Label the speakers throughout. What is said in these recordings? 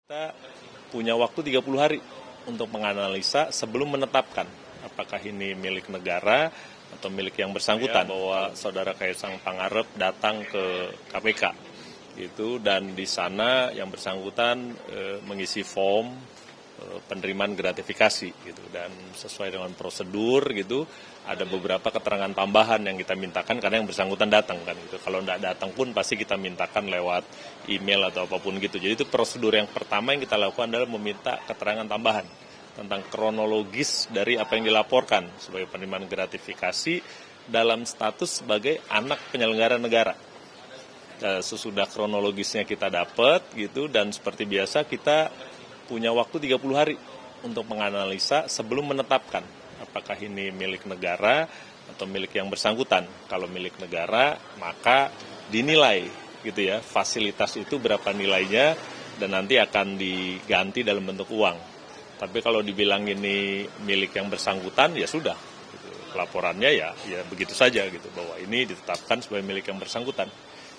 Speaker 1: Kita punya waktu 30 hari untuk menganalisa sebelum menetapkan apakah ini milik negara atau milik yang bersangkutan. Bahwa Saudara Kaisang Pangarep datang ke KPK gitu, dan di sana yang bersangkutan mengisi form penerimaan gratifikasi gitu, dan sesuai dengan prosedur gitu ada beberapa keterangan tambahan yang kita mintakan karena yang bersangkutan datang kan gitu. Kalau tidak datang pun pasti kita mintakan lewat email atau apapun gitu. Jadi itu prosedur yang pertama yang kita lakukan adalah meminta keterangan tambahan tentang kronologis dari apa yang dilaporkan sebagai penerimaan gratifikasi dalam status sebagai anak penyelenggara negara. Sesudah kronologisnya kita dapat gitu, dan seperti biasa kita punya waktu 30 hari untuk menganalisa sebelum menetapkan apakah ini milik negara atau milik yang bersangkutan. Kalau milik negara maka dinilai gitu ya, fasilitas itu berapa nilainya dan nanti akan diganti dalam bentuk uang. Tapi kalau dibilang ini milik yang bersangkutan ya sudah gitu. Laporannya ya begitu saja gitu, bahwa ini ditetapkan sebagai milik yang bersangkutan.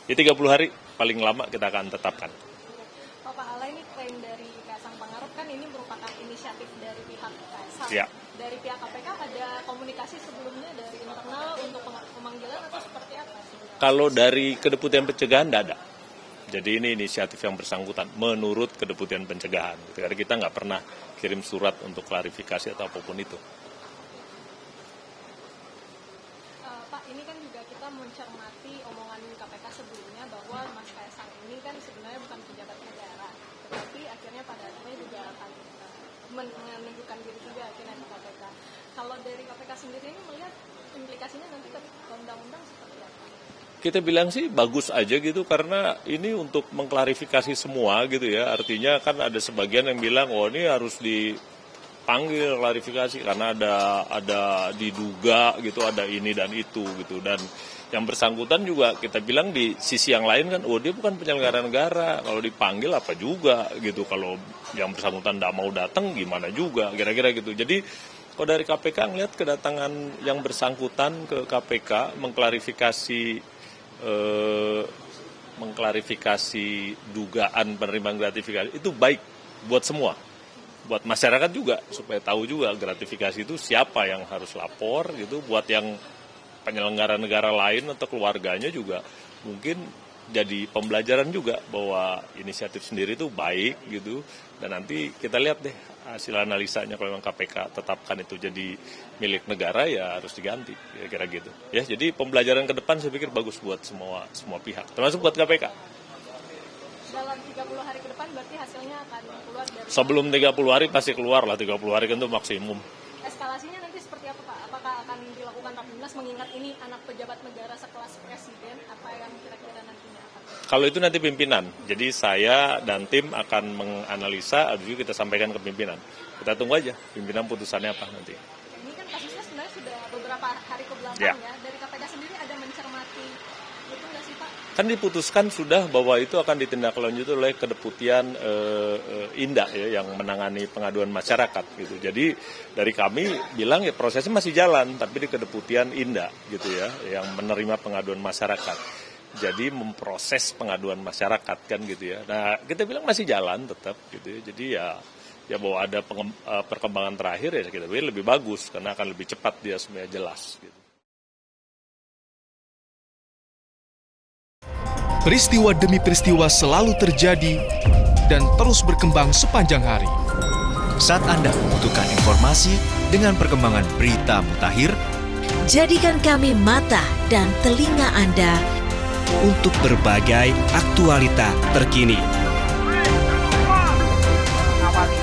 Speaker 1: Di 30 hari paling lama kita akan tetapkan.
Speaker 2: Pak Ala, ini klaim dari Kaisang Pangarep kan ini merupakan inisiatif dari pihak Kaisang.
Speaker 1: Ya.
Speaker 2: Dari pihak KPK ada komunikasi sebelumnya dari internal untuk pemanggilan atau seperti apa?
Speaker 1: Kalau dari Kedeputian Pencegahan tidak ada. Jadi ini inisiatif yang bersangkutan menurut Kedeputian Pencegahan. Karena kita nggak pernah kirim surat untuk klarifikasi atau apapun itu.
Speaker 2: Pak, ini kan juga kita mencermati omongan KPK sebelumnya bahwa Mas Kaisang ini kan sebenarnya bukan pejabat negara, tetapi akhirnya pada akhirnya juga akan menunjukkan diri juga akhirnya ke KPK. Kalau dari KPK sendiri ini melihat implikasinya nanti ke undang-undang seperti apa?
Speaker 1: Kita bilang sih bagus aja gitu, karena ini untuk mengklarifikasi semua gitu ya. Artinya kan ada sebagian yang bilang, oh ini harus dipanggil klarifikasi karena ada diduga gitu, ada ini dan itu gitu. Dan yang bersangkutan juga kita bilang di sisi yang lain kan, oh dia bukan penyelenggara negara, kalau dipanggil apa juga gitu. Kalau yang bersangkutan tidak mau datang gimana juga, kira-kira gitu. Jadi kalau dari KPK ngelihat kedatangan yang bersangkutan ke KPK mengklarifikasi dugaan penerimaan gratifikasi itu baik buat semua, buat masyarakat juga supaya tahu juga gratifikasi itu siapa yang harus lapor gitu, buat yang penyelenggara negara lain atau keluarganya juga mungkin jadi pembelajaran juga bahwa inisiatif sendiri itu baik gitu. Dan nanti kita lihat deh hasil analisanya, kalau memang KPK tetapkan itu jadi milik negara ya harus diganti, kira-kira gitu. Ya, jadi pembelajaran ke depan saya pikir bagus buat semua pihak, termasuk buat KPK.
Speaker 2: Dalam 30 hari ke depan berarti hasilnya akan keluar dari...
Speaker 1: Sebelum 30 hari pasti keluar lah, 30 hari kan itu maksimum.
Speaker 2: Eskalasinya nanti seperti apa, Pak? Apakah akan dilakukan Rapimnas mengingat ini anak pejabat negara sekelas presiden? Apa yang kira-kira nantinya akan?
Speaker 1: Kalau itu nanti pimpinan, jadi saya dan tim akan menganalisa, habis itu kita sampaikan ke pimpinan. Kita tunggu aja pimpinan putusannya apa nanti.
Speaker 2: Ini kan kasusnya sebenarnya sudah beberapa hari kebelakang ya. Dari KPK sendiri ada mencermati itu nggak sih, Pak?
Speaker 1: Kan diputuskan sudah bahwa itu akan ditindaklanjuti oleh Kedeputian Indah ya, yang menangani pengaduan masyarakat gitu. Jadi dari kami bilang ya prosesnya masih jalan, tapi di Kedeputian Indah gitu ya, yang menerima pengaduan masyarakat. Jadi memproses pengaduan masyarakat kan gitu ya. Nah kita bilang masih jalan tetap gitu ya. Jadi ya bahwa ada perkembangan terakhir ya kita bilang lebih bagus karena akan lebih cepat dia semuanya jelas gitu.
Speaker 3: Peristiwa demi peristiwa selalu terjadi dan terus berkembang sepanjang hari.
Speaker 4: Saat Anda membutuhkan informasi dengan perkembangan berita mutakhir,
Speaker 5: jadikan kami mata dan telinga Anda
Speaker 4: untuk berbagai aktualita terkini.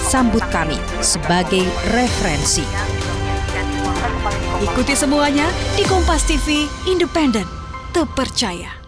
Speaker 5: Sambut kami sebagai referensi. Ikuti semuanya di Kompas TV, independen, terpercaya.